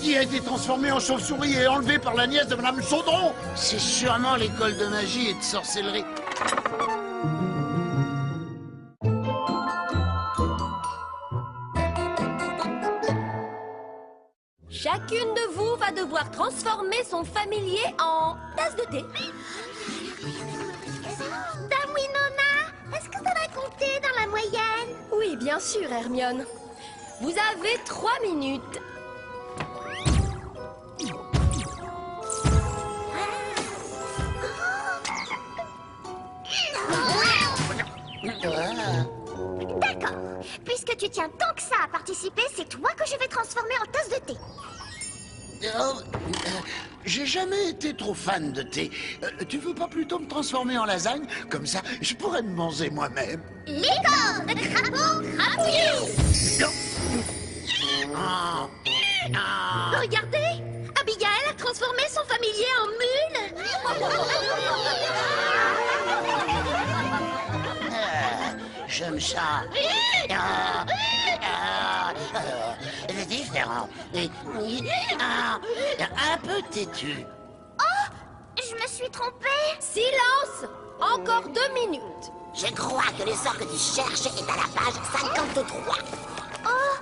Eddie a été transformé en chauve-souris et enlevé par la nièce de Madame Chaudron. C'est sûrement l'école de magie et de sorcellerie. Chacune de vous va devoir transformer son familier en tasse de thé. Dame Winona, est-ce que ça va compter dans la moyenne? Oui, bien sûr, Hermione. Vous avez 3 minutes. D'accord. Puisque tu tiens tant que ça à participer, c'est toi que je vais transformer en tasse de thé. J'ai jamais été trop fan de thé. Tu veux pas plutôt me transformer en lasagne? Comme ça, je pourrais me manger moi-même. Licorne de crapaud crapouillou. Regardez, Abigail a transformé son familier en mule. J'aime ça. C'est différent. Un peu têtu. Oh, je me suis trompée. Silence! Encore 2 minutes. Je crois que le sort que tu cherches est à la page 53. Oh,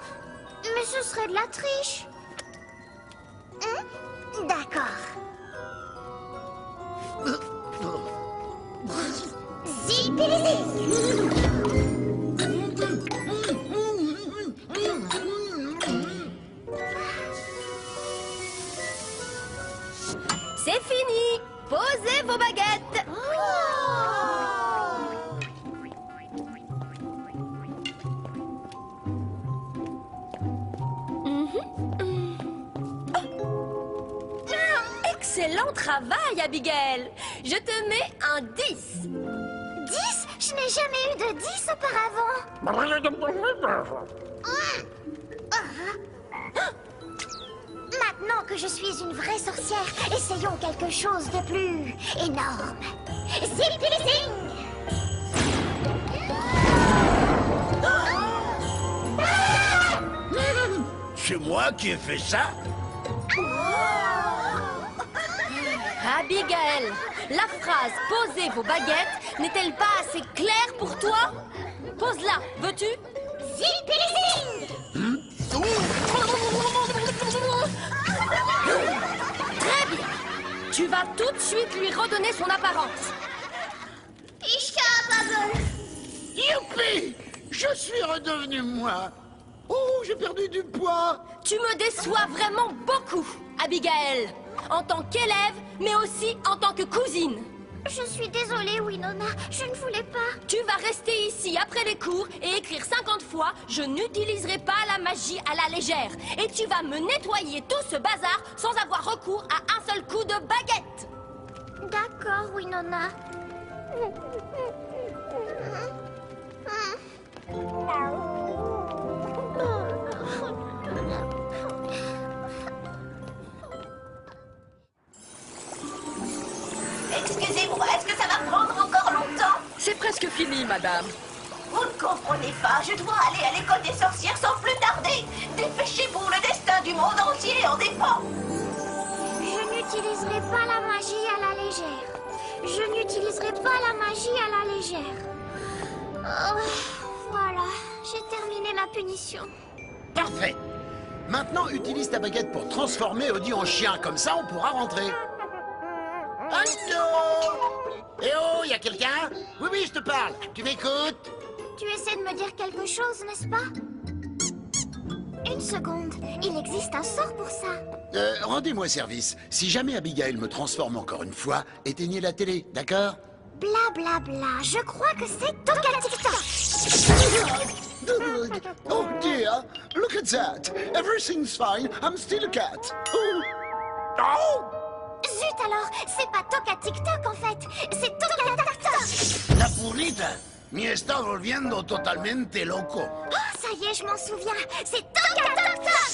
mais ce serait de la triche. D'accord. C'est fini. Posez vos baguettes. Excellent travail, Abigail. Je te mets un 10. 10? Je n'ai jamais eu de 10 auparavant. Maintenant que je suis une vraie sorcière, essayons quelque chose de plus énorme. Zippity-zing! C'est moi qui ai fait ça? Abigail, la phrase « posez vos baguettes » n'est-elle pas assez claire pour toi? Pose-la, veux-tu? Zippity-zing! Très bien. Tu vas tout de suite lui redonner son apparence. Youpi! Je suis redevenu moi. Oh, j'ai perdu du poids. Tu me déçois vraiment beaucoup, Abigail. En tant qu'élève, mais aussi en tant que cousine. Je suis désolée, Winona. Je ne voulais pas. Tu vas rester ici après les cours et écrire 50 fois « Je n'utiliserai pas la magie à la légère ». Et tu vas me nettoyer tout ce bazar sans avoir recours à un seul coup de baguette. D'accord, Winona. Excusez-moi, est-ce que ça va prendre encore longtemps? C'est presque fini, madame. Vous ne comprenez pas, je dois aller à l'école des sorcières sans plus tarder. Dépêchez-vous, le destin du monde entier en dépend. Je n'utiliserai pas la magie à la légère. Je n'utiliserai pas la magie à la légère. Oh, voilà, j'ai terminé ma punition. Parfait. Maintenant, utilise ta baguette pour transformer Odie en chien. Comme ça, on pourra rentrer. Allô? Eh oh, y a quelqu'un? Oui, oui, je te parle. Tu m'écoutes? Tu essaies de me dire quelque chose, n'est-ce pas? Une seconde, il existe un sort pour ça. Rendez-moi service. Si jamais Abigail me transforme encore une fois, éteignez la télé, d'accord? Bla bla bla, je crois que c'est Tocatica. Oh dear, look at that. Everything's fine. I'm still a cat. Oh. Oh! Zut alors, c'est pas Toca-Tic-Toc en fait, c'est Toca-Tac-Toc. La burrita me está volviendo totalmente loco. Oh, ça y est, je m'en souviens, c'est Toca-Toc-Toc.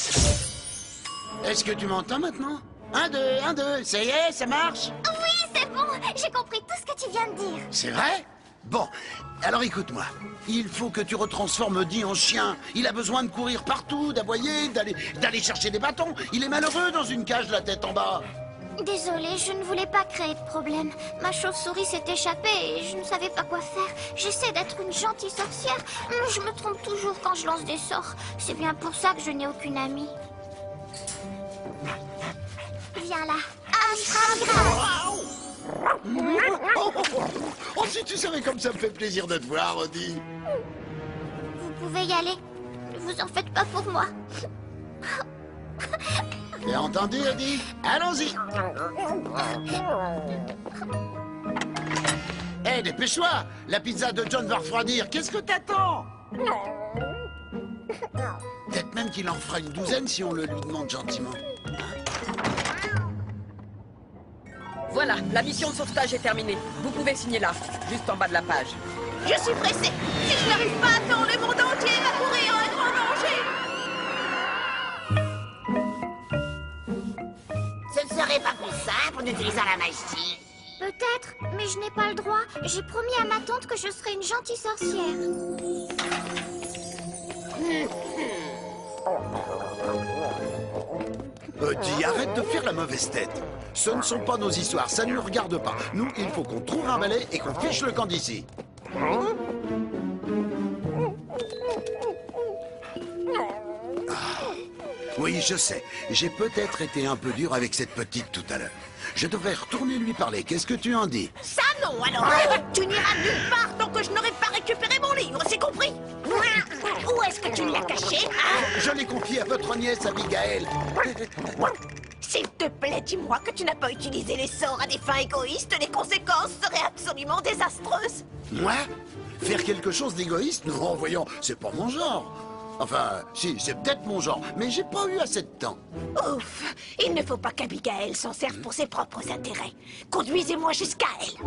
Est-ce que tu m'entends maintenant? 1, 2, 1, 2, ça y est, ça marche? Oui, c'est bon, j'ai compris tout ce que tu viens de dire. C'est vrai? Bon, alors écoute-moi. Il faut que tu retransformes Eddie en chien. Il a besoin de courir partout, d'aboyer, d'aller chercher des bâtons. Il est malheureux dans une cage, la tête en bas. Désolée, je ne voulais pas créer de problème. Ma chauve-souris s'est échappée et je ne savais pas quoi faire. J'essaie d'être une gentille sorcière, mais je me trompe toujours quand je lance des sorts. C'est bien pour ça que je n'ai aucune amie. Viens là. Oh, si tu savais comme ça me fait plaisir de te voir, Eddie. Vous pouvez y aller. Ne vous en faites pas pour moi. T'as entendu, Eddie? Allons-y. Hé, dépêche-toi. La pizza de John va refroidir. Qu'est-ce que t'attends? Peut-être même qu'il en fera une douzaine si on le lui demande gentiment. Voilà, la mission de sauvetage est terminée. Vous pouvez signer là, juste en bas de la page. Je suis pressée. Si je n'arrive pas à temps, le monde entier va courir en un grand danger. Ce ne serait pas plus simple en utilisant la magie. Peut-être, mais je n'ai pas le droit. J'ai promis à ma tante que je serais une gentille sorcière. Eddie, arrête de faire la mauvaise tête. Ce ne sont pas nos histoires, ça ne nous regarde pas. Nous, il faut qu'on trouve un balai et qu'on fiche le camp d'ici. Oui, je sais. J'ai peut-être été un peu dur avec cette petite tout à l'heure. Je devrais retourner lui parler. Qu'est-ce que tu en dis? Ça non, alors. Tu n'iras nulle part tant que je n'aurai pas récupéré mon livre, c'est compris? Où est-ce que tu l'as caché, hein? Je l'ai confié à votre nièce, Abigail. S'il te plaît, dis-moi que tu n'as pas utilisé les sorts à des fins égoïstes. Les conséquences seraient absolument désastreuses. Moi? Faire quelque chose d'égoïste? Non, voyons, c'est pas mon genre. Enfin, si, c'est peut-être mon genre, mais j'ai pas eu assez de temps. Ouf, il ne faut pas qu'Abigail s'en serve pour ses propres intérêts. Conduisez-moi jusqu'à elle.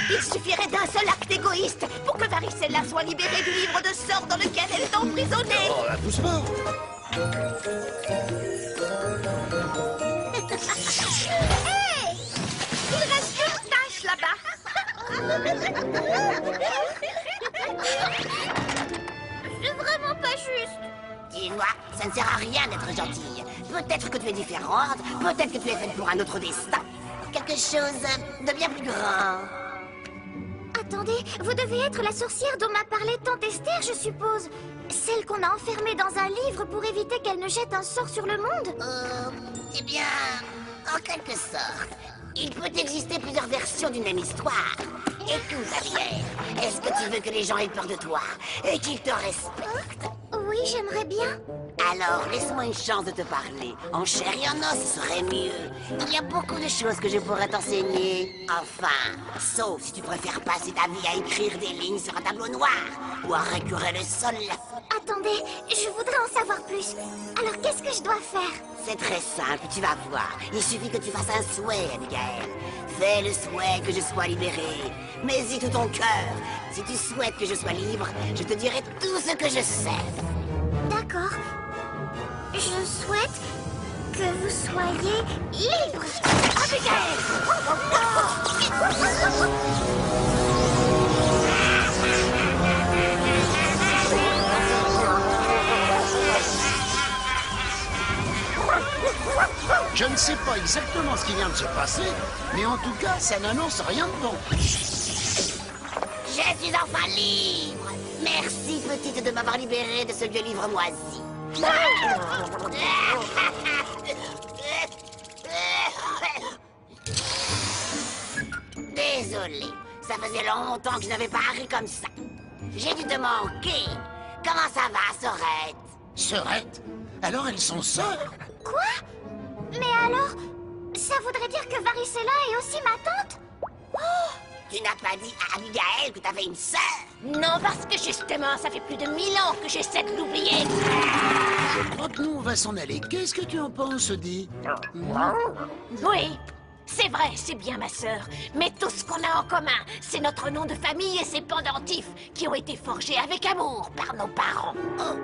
Il suffirait d'un seul acte égoïste pour que Varicella soit libérée du livre de sorts dans lequel elle est emprisonnée. Oh, pousse pas. Hey! Il reste une tâche là-bas. C'est vraiment pas juste. Tu vois, ça ne sert à rien d'être gentille. Peut-être que tu es différente, peut-être que tu es faite pour un autre destin. Quelque chose de bien plus grand. Attendez, vous devez être la sorcière dont m'a parlé tante Esther, je suppose. Celle qu'on a enfermée dans un livre pour éviter qu'elle ne jette un sort sur le monde. Eh bien, en quelque sorte, il peut exister plusieurs versions d'une même histoire. Écoute, Ariel, est-ce que tu veux que les gens aient peur de toi et qu'ils te respectent? Oui, j'aimerais bien. Alors, laisse-moi une chance de te parler. En chair et en os, ce serait mieux. Il y a beaucoup de choses que je pourrais t'enseigner. Enfin, sauf si tu préfères passer ta vie à écrire des lignes sur un tableau noir ou à récurer le sol. Attendez, je voudrais en savoir plus. Alors qu'est-ce que je dois faire? C'est très simple, tu vas voir. Il suffit que tu fasses un souhait, Abigail. Fais le souhait que je sois libérée. Mets-y tout ton cœur. Si tu souhaites que je sois libre, je te dirai tout ce que je sais. D'accord. Je souhaite que vous soyez libre. Abigail! Je ne sais pas exactement ce qui vient de se passer, mais en tout cas, ça n'annonce rien de bon. Je suis enfin libre. Merci, petite, de m'avoir libérée de ce vieux livre moisi. Désolée, ça faisait longtemps que je n'avais pas ri comme ça. J'ai dû te manquer. Comment ça va, Sorette? Sorette? Alors elles sont sœurs? Quoi? Mais alors, ça voudrait dire que Varicella est aussi ma tante? Tu n'as pas dit à Abigail que t'avais une sœur? Non, parce que justement, ça fait plus de 1000 ans que j'essaie de l'oublier. Je crois que nous, on va s'en aller. Qu'est-ce que tu en penses, Eddie? Oui, c'est vrai, c'est bien ma sœur. Mais tout ce qu'on a en commun, c'est notre nom de famille et ses pendentifs qui ont été forgés avec amour par nos parents. Oh,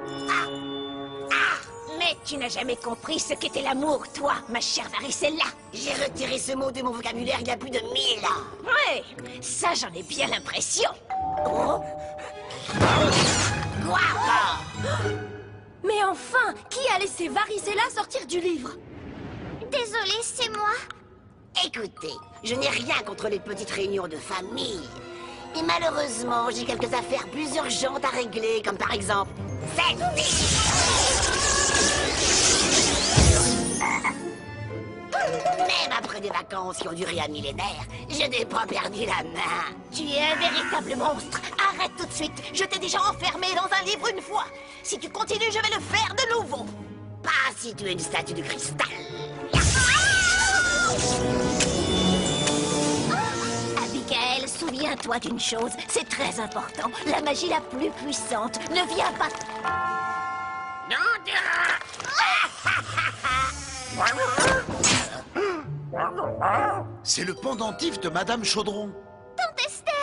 Mais fait, tu n'as jamais compris ce qu'était l'amour, toi, ma chère Varicella. J'ai retiré ce mot de mon vocabulaire il y a plus de 1000 ans. Ouais, ça j'en ai bien l'impression. Oh. Quoi? Mais enfin, qui a laissé Varicella sortir du livre? Désolée, c'est moi. Écoutez, je n'ai rien contre les petites réunions de famille. Mais malheureusement, j'ai quelques affaires plus urgentes à régler, comme par exemple celle-ci. Même après des vacances qui ont duré un millénaire, je n'ai pas perdu la main. Tu es un véritable monstre. Arrête tout de suite. Je t'ai déjà enfermé dans un livre une fois. Si tu continues, je vais le faire de nouveau. Pas si tu es une statue de cristal. Abigail, souviens-toi d'une chose. C'est très important. La magie la plus puissante ne vient pas... C'est le pendentif de Madame Chaudron. Tante Esther,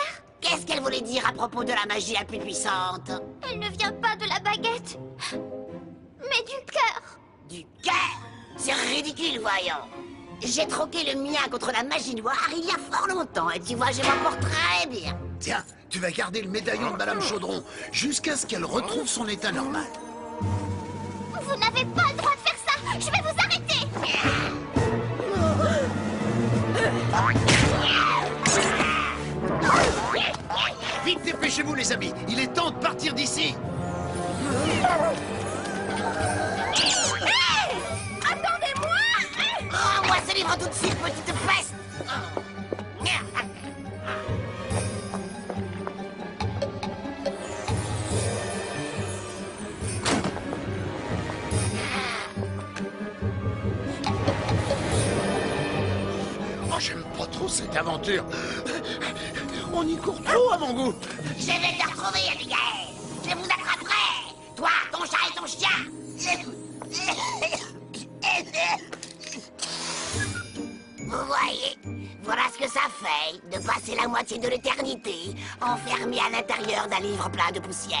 Qu'est-ce qu'elle voulait dire à propos de la magie la plus puissante? elle ne vient pas de la baguette, mais du cœur. Du cœur? C'est ridicule, voyons. J'ai troqué le mien contre la magie noire il y a fort longtemps, et tu vois, je m'en porte très bien. Tiens, tu vas garder le médaillon de Madame Chaudron jusqu'à ce qu'elle retrouve son état normal. Vous n'avez pas le droit de faire ça. Je vais vous arrêter. Vite, dépêchez-vous, les amis. Il est temps de partir d'ici. Attendez-moi! Rends-moi ce livre tout de suite, petite peste. Oh, j'aime pas trop cette aventure. On y court trop à mon goût. Je vais te retrouver, Abigail. Je vous attraperai. Toi, ton chat et ton chien. Vous voyez, voilà ce que ça fait de passer la moitié de l'éternité enfermé à l'intérieur d'un livre plein de poussière.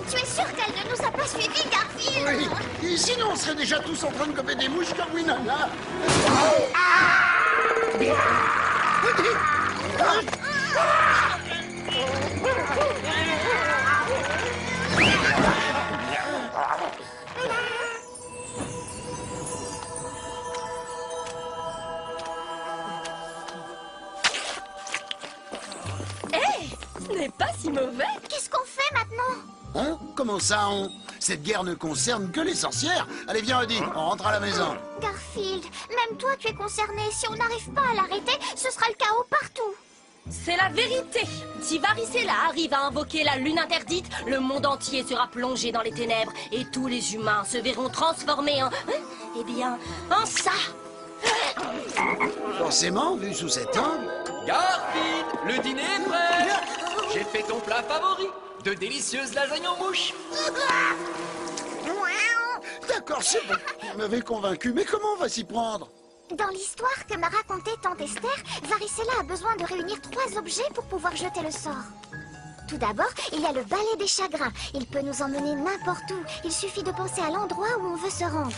Tu es sûr qu'elle ne nous a pas suivis, Garfield? Oui, et sinon on serait déjà tous en train de gober des mouches comme Winona. Ce n'est pas si mauvais. Qu'est-ce qu'on fait maintenant? Hein? Comment ça, on? Cette guerre ne concerne que les sorcières. Allez, viens, Odie, on rentre à la maison. Garfield, même toi tu es concerné. Si on n'arrive pas à l'arrêter, ce sera le chaos partout. C'est la vérité. Si Varicella arrive à invoquer la lune interdite, le monde entier sera plongé dans les ténèbres et tous les humains se verront transformés en... Eh bien, en ça. Forcément, vu sous cet angle. Garfield, le dîner est prêt. J'ai fait ton plat favori, de délicieuses lasagnes en mouche. D'accord, c'est bon. Tu m'avais convaincu, mais comment on va s'y prendre? Dans l'histoire que m'a racontée Tante Esther, Varicella a besoin de réunir 3 objets pour pouvoir jeter le sort. Tout d'abord, il y a le balai des chagrins. Il peut nous emmener n'importe où. Il suffit de penser à l'endroit où on veut se rendre.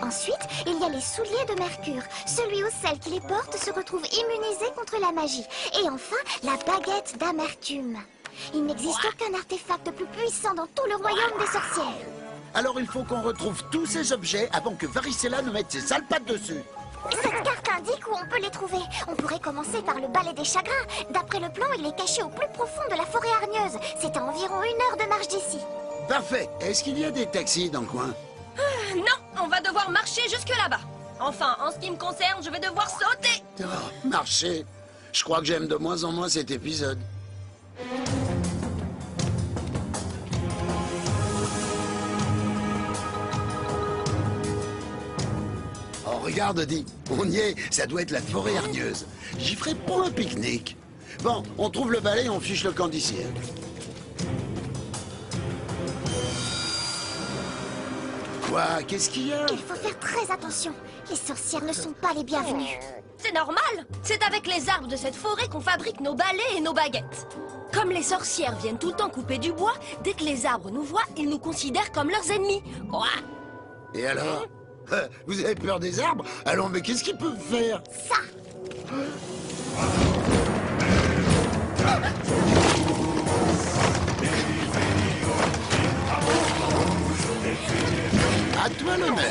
Ensuite, il y a les souliers de Mercure. Celui ou celle qui les porte se retrouve immunisé contre la magie. Et enfin, la baguette d'Amertume. Il n'existe aucun artefact plus puissant dans tout le royaume des sorcières. Alors il faut qu'on retrouve tous ces objets avant que Varicella ne mette ses sales pattes dessus. Cette carte indique où on peut les trouver. On pourrait commencer par le balai des chagrins. D'après le plan, il est caché au plus profond de la forêt hargneuse. C'est à environ 1 heure de marche d'ici. Parfait. Est-ce qu'il y a des taxis dans le coin? Non, on va devoir marcher jusque là-bas. Enfin, en ce qui me concerne, je vais devoir sauter. Oh, marcher. Je crois que j'aime de moins en moins cet épisode. Oh, regarde, Odie. On y est. Ça doit être la forêt hargneuse. J'y ferai pour un pique-nique. Bon, on trouve le balai et on fiche le camp d'ici. Hein. Quoi? Qu'est-ce qu'il y a? Il faut faire très attention. Les sorcières ne sont pas les bienvenues. C'est normal. C'est avec les arbres de cette forêt qu'on fabrique nos balais et nos baguettes. Comme les sorcières viennent tout le temps couper du bois, dès que les arbres nous voient, ils nous considèrent comme leurs ennemis. Quoi? Et alors? Vous avez peur des arbres? Allons, mais qu'est-ce qu'ils peuvent faire? Ça. À toi l'honneur.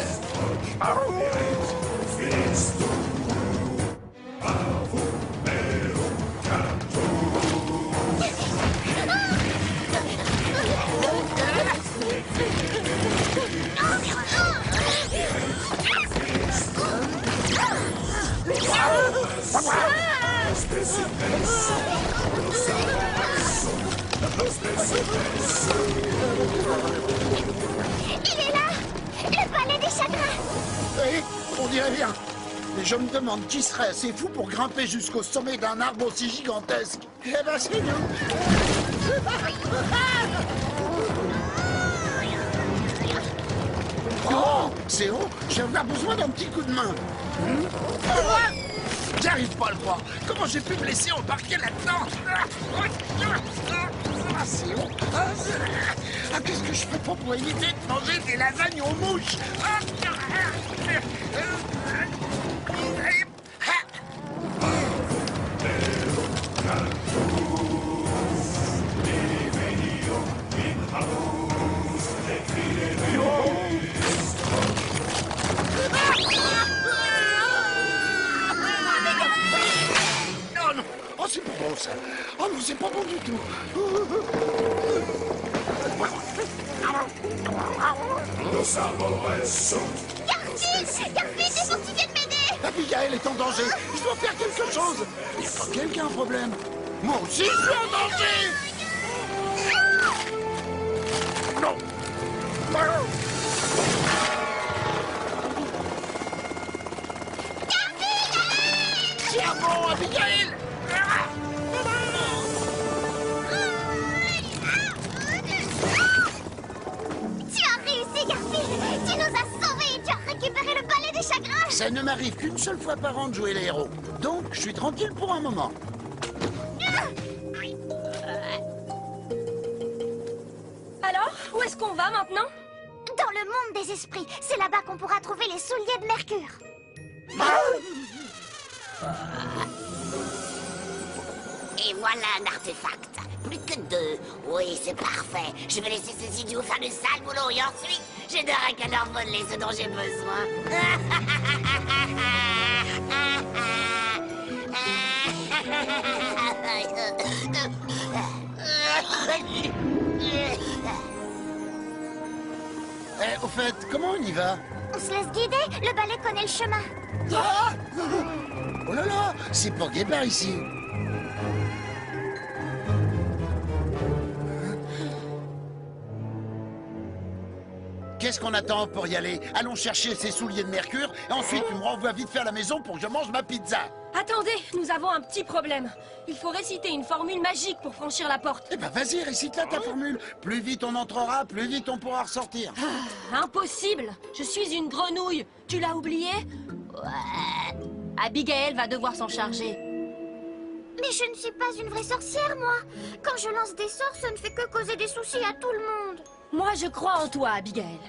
Il est là. Le balai des chagrins. Oui, on dirait bien. Mais je me demande qui serait assez fou pour grimper jusqu'au sommet d'un arbre aussi gigantesque. Eh ben, c'est nous. Oh, c'est haut. J'ai besoin d'un petit coup de main. J'arrive pas à le croire. Comment j'ai pu me laisser embarquer là-dedans? Ah, c'est haut. Ah, qu'est-ce que je fais pas pour éviter de manger des lasagnes aux mouches? Oh non! Oh, c'est pas bon ça! Oh non, c'est pas bon du tout! Garfield, il faut que tu viennes m'aider. Abigail est en danger! Je dois faire quelque chose! Y a pas quelqu'un un problème? Moi aussi, je suis en danger! Non! Tiens bon, Abigail! Tu as réussi, Garfield. Tu nous as sauvés et tu as récupéré le balai des chagrins. Ça ne m'arrive qu'une seule fois par an de jouer les héros. Donc, je suis tranquille pour un moment. Alors, où est-ce qu'on va maintenant? Dans le monde des esprits, c'est là-bas qu'on pourra trouver les souliers de Mercure. Et voilà un artefact. Plus que 2. Oui, c'est parfait. Je vais laisser ces idiots faire le sale boulot et ensuite, je n'aurai qu'à leur voler ce dont j'ai besoin. Au fait, comment on y va? On se laisse guider. Le balai connaît le chemin. Ah! Oh là là, c'est pas gué par ici. Qu'est-ce qu'on attend pour y aller? Allons chercher ces souliers de Mercure et ensuite tu me renvoies vite fait à la maison pour que je mange ma pizza. Attendez, nous avons un petit problème. Il faut réciter une formule magique pour franchir la porte. Eh ben vas-y, récite-la ta formule. Plus vite on entrera, plus vite on pourra ressortir. Impossible. Je suis une grenouille. Tu l'as oublié? Ouais. Abigail va devoir s'en charger. Mais je ne suis pas une vraie sorcière, moi. Quand je lance des sorts, ça ne fait que causer des soucis à tout le monde. Moi, je crois en toi, Abigail.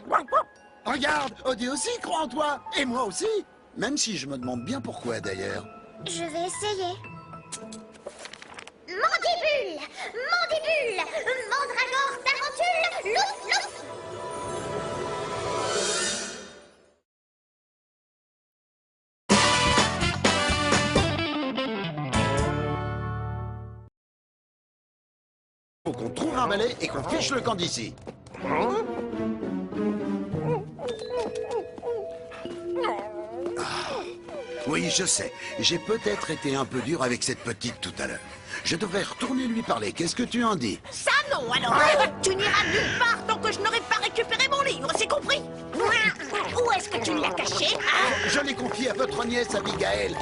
Regarde, Odie aussi croit en toi. Et moi aussi. Même si je me demande bien pourquoi d'ailleurs. Je vais essayer. Mandibule! Mandibule! Mandragore tarentule! Louf, louf! Faut qu'on trouve un balai et qu'on fiche le camp d'ici. Oui, je sais. J'ai peut-être été un peu dur avec cette petite tout à l'heure. Je devrais retourner lui parler. Qu'est-ce que tu en dis? Ça non, alors tu n'iras nulle part tant que je n'aurai pas récupéré mon livre, c'est compris? Où est-ce que tu l'as caché, hein? Je l'ai confié à votre nièce, Abigail.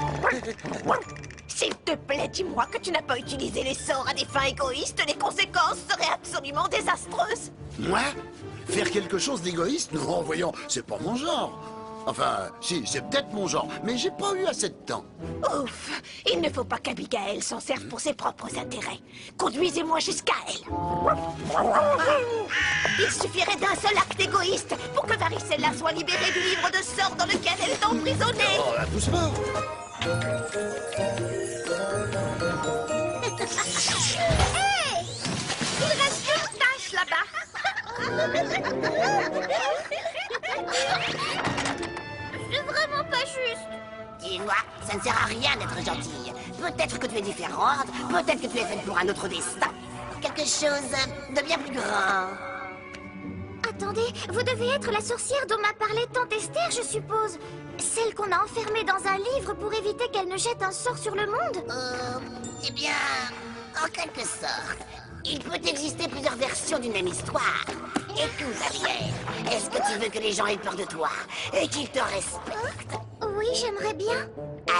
S'il te plaît, dis-moi que tu n'as pas utilisé les sorts à des fins égoïstes, les conséquences seraient absolument désastreuses. Moi? Faire quelque chose d'égoïste? Non, voyons, c'est pas mon genre. Enfin, si, c'est peut-être mon genre, mais j'ai pas eu assez de temps. Ouf! Il ne faut pas qu'Abigail s'en serve pour ses propres intérêts. Conduisez-moi jusqu'à elle. Il suffirait d'un seul acte égoïste pour que Varicella soit libérée du livre de sorts dans lequel elle est emprisonnée. Oh, pousse pas. Hey! Il reste une tâche là-bas. C'est vraiment pas juste. Dis-moi, ça ne sert à rien d'être gentille. Peut-être que tu es différente, peut-être que tu es faite pour un autre destin. Quelque chose de bien plus grand. Attendez, vous devez être la sorcière dont m'a parlé tante Esther, je suppose. Celle qu'on a enfermée dans un livre pour éviter qu'elle ne jette un sort sur le monde. Eh bien, en quelque sorte, il peut exister plusieurs versions d'une même histoire. Écoute, Ariel, est-ce que tu veux que les gens aient peur de toi et qu'ils te respectent? Oui, j'aimerais bien.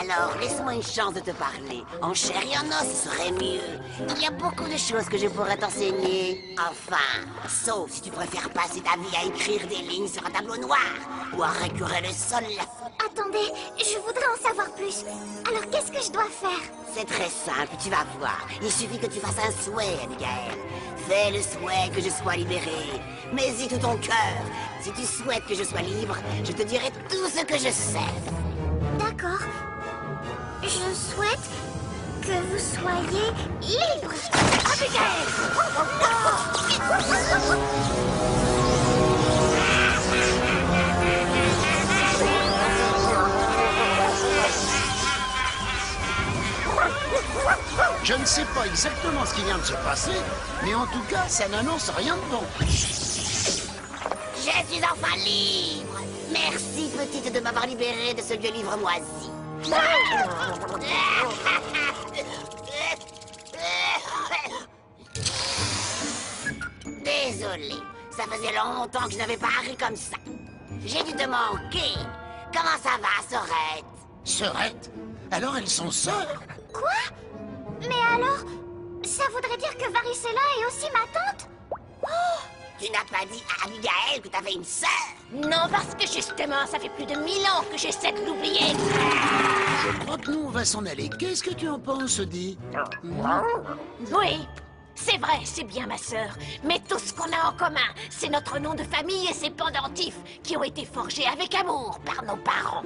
Alors, laisse-moi une chance de te parler. En chair et en os, ce serait mieux. Il y a beaucoup de choses que je pourrais t'enseigner. Enfin, sauf si tu préfères passer ta vie à écrire des lignes sur un tableau noir ou à récurer le sol. Attendez, je voudrais en savoir plus. Alors qu'est-ce que je dois faire? C'est très simple, tu vas voir. Il suffit que tu fasses un souhait, Abigail. Fais le souhait que je sois libérée. Mais y tout ton cœur. Si tu souhaites que je sois libre, je te dirai tout ce que je sais. D'accord. Je souhaite que vous soyez libre. Abigail! Je ne sais pas exactement ce qui vient de se passer, mais en tout cas, ça n'annonce rien de bon. Je suis enfin libre. Merci, petite, de m'avoir libérée de ce vieux livre moisi. Désolée, ça faisait longtemps que je n'avais pas ri comme ça. J'ai dû te manquer. Comment ça va, Sorette? Sorette? Alors elles sont sœurs? Quoi? Mais alors, ça voudrait dire que Varicella est aussi ma tante? Tu n'as pas dit à Abigail que t'avais une sœur? Non, parce que justement, ça fait plus de 1000 ans que j'essaie de l'oublier. Je crois que nous, on va s'en aller. Qu'est-ce que tu en penses, Di? Oui, c'est vrai, c'est bien ma sœur. Mais tout ce qu'on a en commun, c'est notre nom de famille et ses pendentifs qui ont été forgés avec amour par nos parents.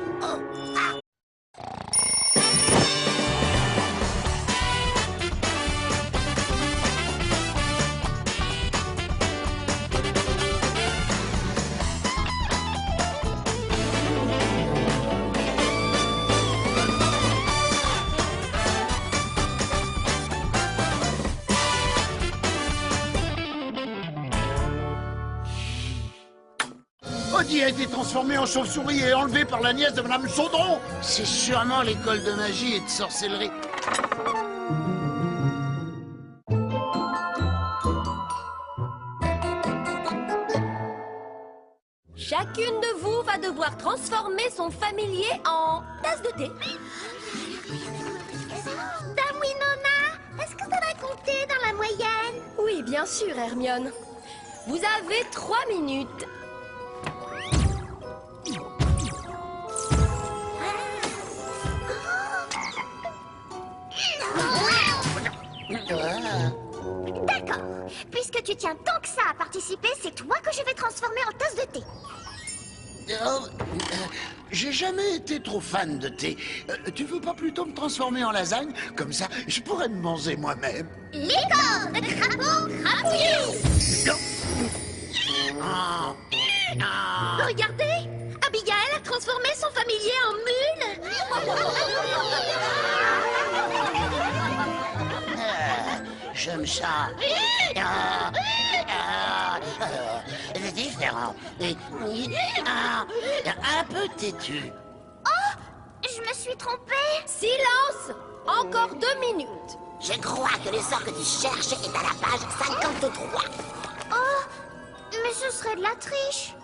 Odie a été transformée en chauve-souris et enlevée par la nièce de Madame Chaudron. C'est sûrement l'école de magie et de sorcellerie. Chacune de vous va devoir transformer son familier en tasse de thé. Dame Winona, est-ce que ça va compter dans la moyenne? Oui, bien sûr, Hermione. Vous avez 3 minutes. D'accord. Puisque tu tiens tant que ça à participer, c'est toi que je vais transformer en tasse de thé. J'ai jamais été trop fan de thé. Tu veux pas plutôt me transformer en lasagne? Comme ça, je pourrais me manger moi-même. Licorne de crapaud crapouillé. Ah. Ah. Regardez, Abigail a transformé son familier en mule. Je me sens... c'est différent. Un peu têtu. Oh, je me suis trompée. Silence! Encore 2 minutes. Je crois que le sort que tu cherches est à la page 53. Oh, mais ce serait de la triche.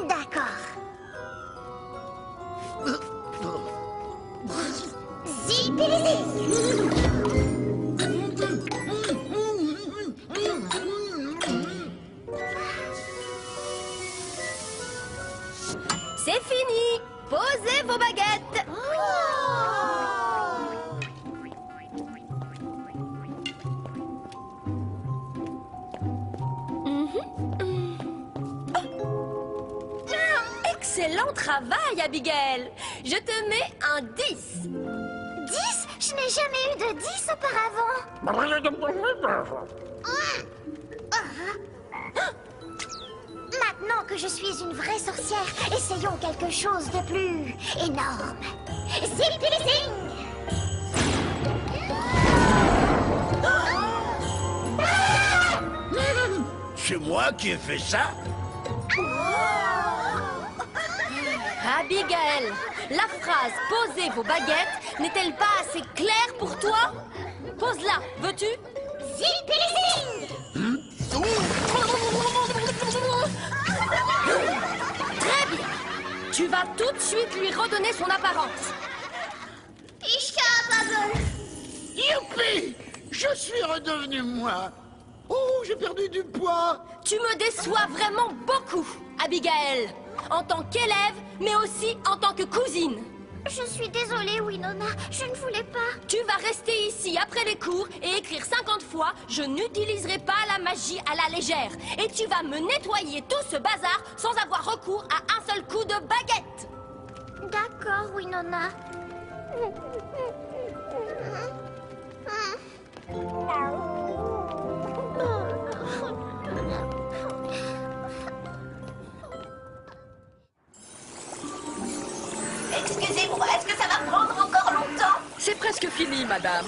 D'accord. C'est fini. Posez vos baguettes. Excellent travail, Abigail. Je te mets un 10. 10? Je n'ai jamais eu de 10 auparavant. Maintenant que je suis une vraie sorcière, essayons quelque chose de plus énorme. Zip-zing! C'est moi qui ai fait ça? Abigail, la phrase « posez vos baguettes » n'est-elle pas assez claire pour toi? Pose-la, veux-tu? Zip-zing! Très bien. Tu vas tout de suite lui redonner son apparence. Youpi! Je suis redevenu moi. Oh, j'ai perdu du poids. Tu me déçois vraiment beaucoup, Abigail. En tant qu'élève, mais aussi en tant que cousine. Je suis désolée, Winona. Je ne voulais pas. Tu vas rester ici après les cours et écrire 50 fois « Je n'utiliserai pas la magie à la légère ». Et tu vas me nettoyer tout ce bazar sans avoir recours à un seul coup de baguette. D'accord, Winona. Excusez-moi, est-ce que ça va prendre encore longtemps? C'est presque fini, madame.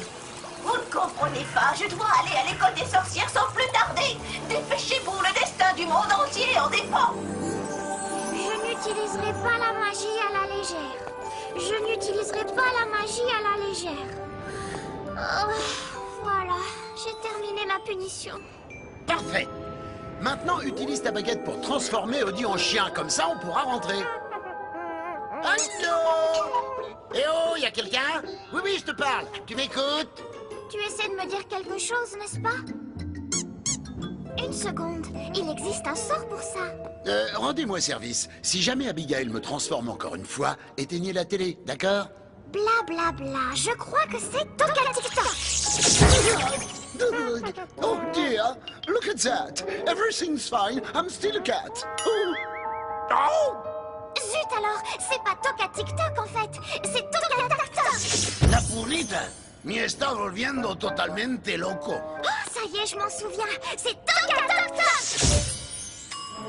Vous ne comprenez pas, je dois aller à l'école des sorcières sans plus tarder. Dépêchez-vous, le destin du monde entier en dépend. Je n'utiliserai pas la magie à la légère. Je n'utiliserai pas la magie à la légère. Voilà, j'ai terminé ma punition. Parfait. Maintenant, utilise ta baguette pour transformer Odie en chien. Comme ça, on pourra rentrer. Allô? Eh oh, y a quelqu'un? Oui, oui, je te parle. Tu m'écoutes? Tu essaies de me dire quelque chose, n'est-ce pas? Une seconde, il existe un sort pour ça. Rendez-moi service. Si jamais Abigail me transforme encore une fois, éteignez la télé, d'accord? Bla bla bla, je crois que c'est Tokatiktok. Oh dear, look at that. Everything's fine. I'm still a cat. Oh. Oh. Zut alors, c'est pas Tokatiktok en fait, c'est Tokataktok. La purita me está volviendo totalmente loco. Oh, ça y est, je m'en souviens, c'est Tokataktok.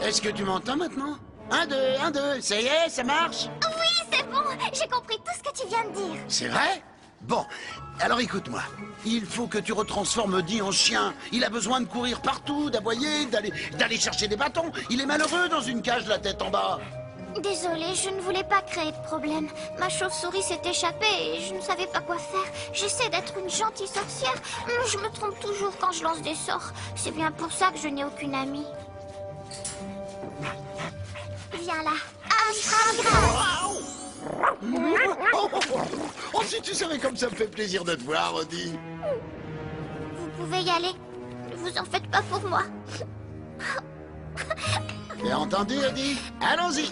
Est-ce que tu m'entends maintenant? 1, 2, 1, 2, ça y est, ça marche? Oui, c'est bon, j'ai compris tout ce que tu viens de dire. C'est vrai? Bon, alors écoute-moi. Il faut que tu retransformes Odie en chien. Il a besoin de courir partout, d'aboyer, d'aller chercher des bâtons. Il est malheureux dans une cage, la tête en bas. Désolée, je ne voulais pas créer de problème. Ma chauve-souris s'est échappée et je ne savais pas quoi faire. J'essaie d'être une gentille sorcière, mais je me trompe toujours quand je lance des sorts. C'est bien pour ça que je n'ai aucune amie. Viens là. Oh, si tu savais comme ça me fait plaisir de te voir, Odie. Vous pouvez y aller. Ne vous en faites pas pour moi. T'as entendu, Odie? Allons-y.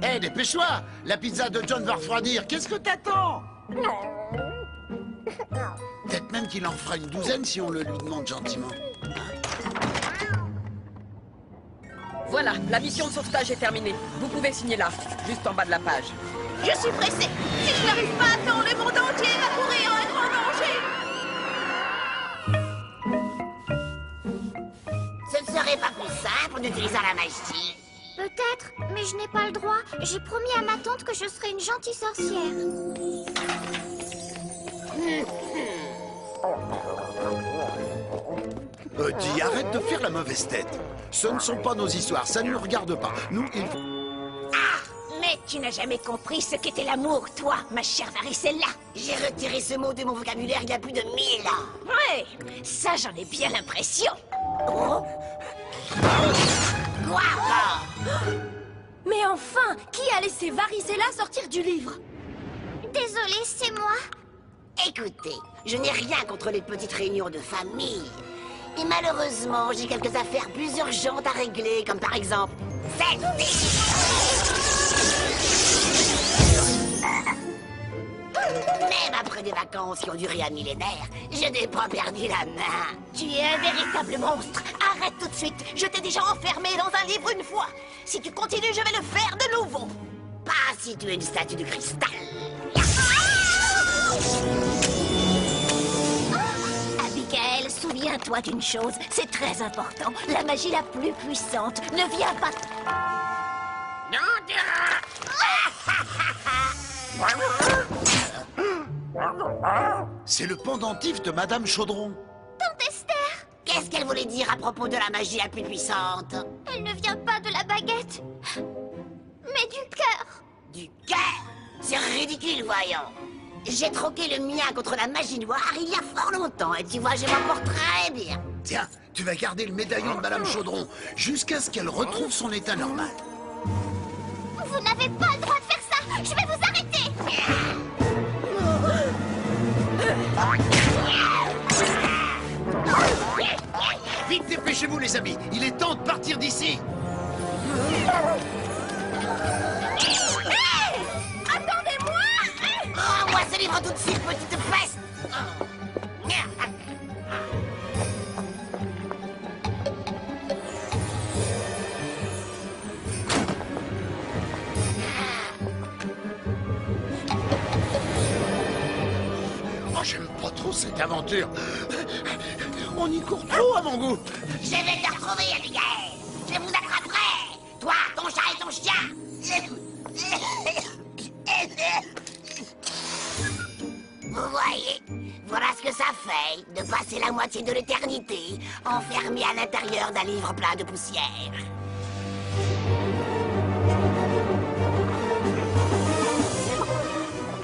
Hé, dépêche-toi. La pizza de John va refroidir. Qu'est-ce que t'attends? Peut-être même qu'il en fera une douzaine si on le lui demande gentiment. Voilà, la mission de sauvetage est terminée. Vous pouvez signer là, juste en bas de la page. Je suis pressée. Si je n'arrive pas à temps, le monde entier va courir en un grand danger. Ce ne serait pas plus simple en utilisant la magie. Peut-être, mais je n'ai pas le droit. J'ai promis à ma tante que je serais une gentille sorcière. Odie, arrête de faire la mauvaise tête. Ce ne sont pas nos histoires, ça ne nous regarde pas. Nous, il faut... Mais tu n'as jamais compris ce qu'était l'amour, toi, ma chère Varicella. J'ai retiré ce mot de mon vocabulaire il y a plus de 1000 ans. Ouais, ça j'en ai bien l'impression. Oh. Quoi? Mais enfin, qui a laissé Varicella sortir du livre? Désolée, c'est moi. Écoutez, je n'ai rien contre les petites réunions de famille. Et malheureusement, j'ai quelques affaires plus urgentes à régler, comme par exemple celle-ci. Même après des vacances qui ont duré un millénaire, je n'ai pas perdu la main. Tu es un véritable monstre. Arrête tout de suite. Je t'ai déjà enfermé dans un livre une fois. Si tu continues, je vais le faire de nouveau. Pas si tu es une statue de cristal. Abigail, souviens-toi d'une chose. C'est très important. La magie la plus puissante ne vient pas... C'est le pendentif de Madame Chaudron. Tante Esther, Qu'est-ce qu'elle voulait dire à propos de la magie la plus puissante? elle ne vient pas de la baguette, mais du cœur. Du cœur? C'est ridicule, voyons. J'ai troqué le mien contre la magie noire il y a fort longtemps, et tu vois, je m'en porte très bien. Tiens, tu vas garder le médaillon de Madame Chaudron jusqu'à ce qu'elle retrouve son état normal. Vous n'avez pas le droit de faire ça. Je vais vous arrêter. Vite, dépêchez-vous, les amis. Il est temps de partir d'ici. Attendez-moi. Rends-moi ce livre tout de suite, petite peste. Oh, j'aime pas trop cette aventure. On y court trop à mon goût. Je vais te retrouver, Abigail. Je vous attraperai. Toi, ton chat et ton chien. Vous voyez, voilà ce que ça fait de passer la moitié de l'éternité enfermé à l'intérieur d'un livre plein de poussière.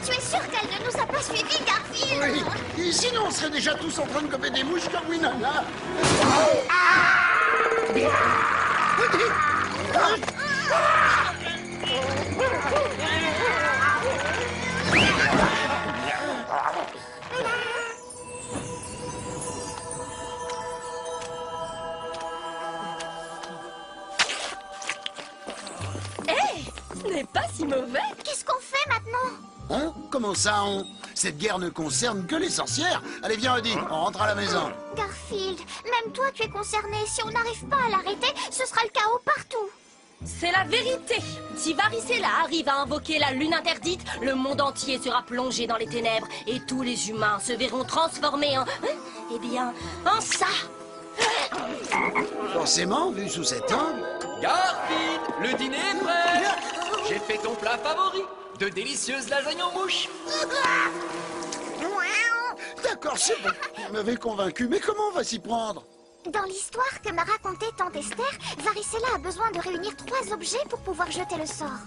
Tu es sûr qu'elle ne nous a pas suivis, Garfield? Oui, et sinon on serait déjà tous en train de gober des mouches comme Winona. Ce n'est pas si mauvais. Qu'est-ce qu'on fait maintenant? Hein? Comment ça, on? Cette guerre ne concerne que les sorcières. Allez, viens, Odie, on rentre à la maison. Garfield, même toi tu es concerné. Si on n'arrive pas à l'arrêter, ce sera le chaos partout. C'est la vérité. Si Varicella arrive à invoquer la lune interdite, le monde entier sera plongé dans les ténèbres et tous les humains se verront transformés en... Eh bien, en ça. Forcément, vu sous cet angle. Garfield, le dîner est prêt. J'ai fait ton plat favori, de délicieuses lasagnes en mouche. D'accord, c'est bon. Tu m'avais convaincu, mais comment on va s'y prendre? Dans l'histoire que m'a racontée Tante Esther, Varicella a besoin de réunir 3 objets pour pouvoir jeter le sort.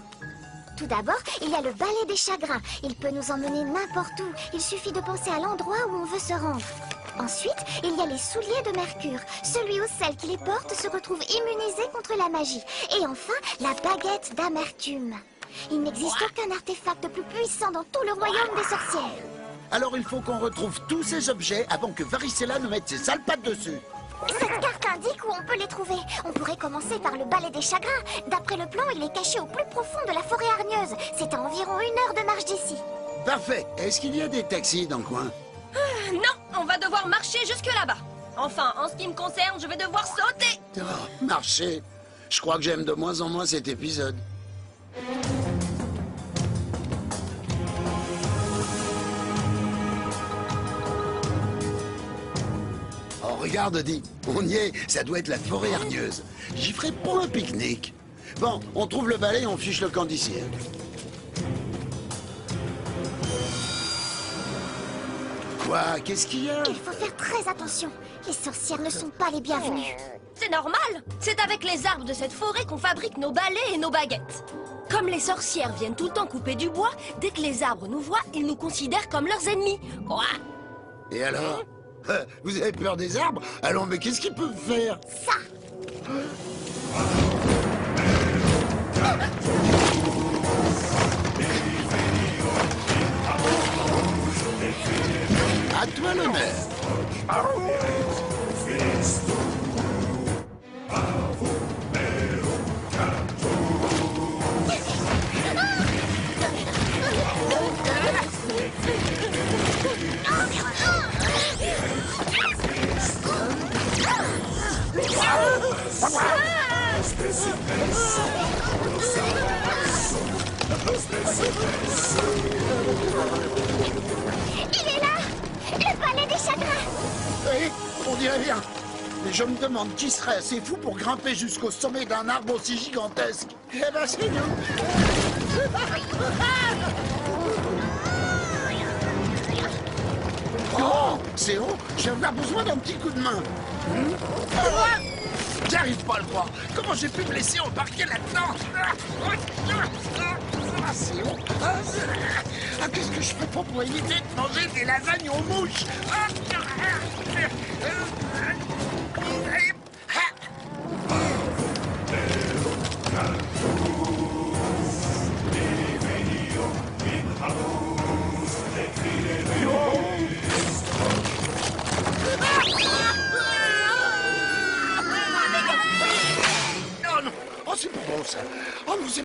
Tout d'abord, il y a le balai des chagrins. Il peut nous emmener n'importe où. Il suffit de penser à l'endroit où on veut se rendre. Ensuite, il y a les souliers de Mercure. Celui ou celle qui les porte se retrouve immunisé contre la magie. Et enfin, la baguette d'Amertume. Il n'existe aucun artefact plus puissant dans tout le royaume des sorcières. Alors il faut qu'on retrouve tous ces objets avant que Varicella ne mette ses sales pattes dessus. Cette carte indique où on peut les trouver. On pourrait commencer par le balai des chagrins. D'après le plan, il est caché au plus profond de la forêt hargneuse. C'est à environ 1 heure de marche d'ici. Parfait. Est-ce qu'il y a des taxis dans le coin? Non, on va devoir marcher jusque là-bas. Enfin, en ce qui me concerne, je vais devoir sauter. Oh, marcher. Je crois que j'aime de moins en moins cet épisode. Oh, regarde, Odie. On y est. Ça doit être la forêt hargneuse. J'y ferai pour un pique-nique. Bon, on trouve le balai et on fiche le camp d'ici. Hein. Quoi? Qu'est-ce qu'il y a? Il faut faire très attention. Les sorcières ne sont pas les bienvenues. C'est normal. C'est avec les arbres de cette forêt qu'on fabrique nos balais et nos baguettes. Comme les sorcières viennent tout le temps couper du bois, dès que les arbres nous voient, ils nous considèrent comme leurs ennemis. Quoi? Et alors? Vous avez peur des arbres? Allons, mais qu'est-ce qu'ils peuvent faire? Ça. À toi l'honneur. Il est là! Le palais des chagrins! Oui, on dirait bien. Mais je me demande qui serait assez fou pour grimper jusqu'au sommet d'un arbre aussi gigantesque. Eh ben, c'est nous. Oh, c'est haut. J'ai besoin d'un petit coup de main. J'arrive pas à le croire. Comment j'ai pu me laisser embarquer là-dedans? Ah, c'est haut. Ah, qu'est-ce que je fais pour éviter de manger des lasagnes aux mouches? Oh non! Oh, c'est pas bon ça! Oh non, c'est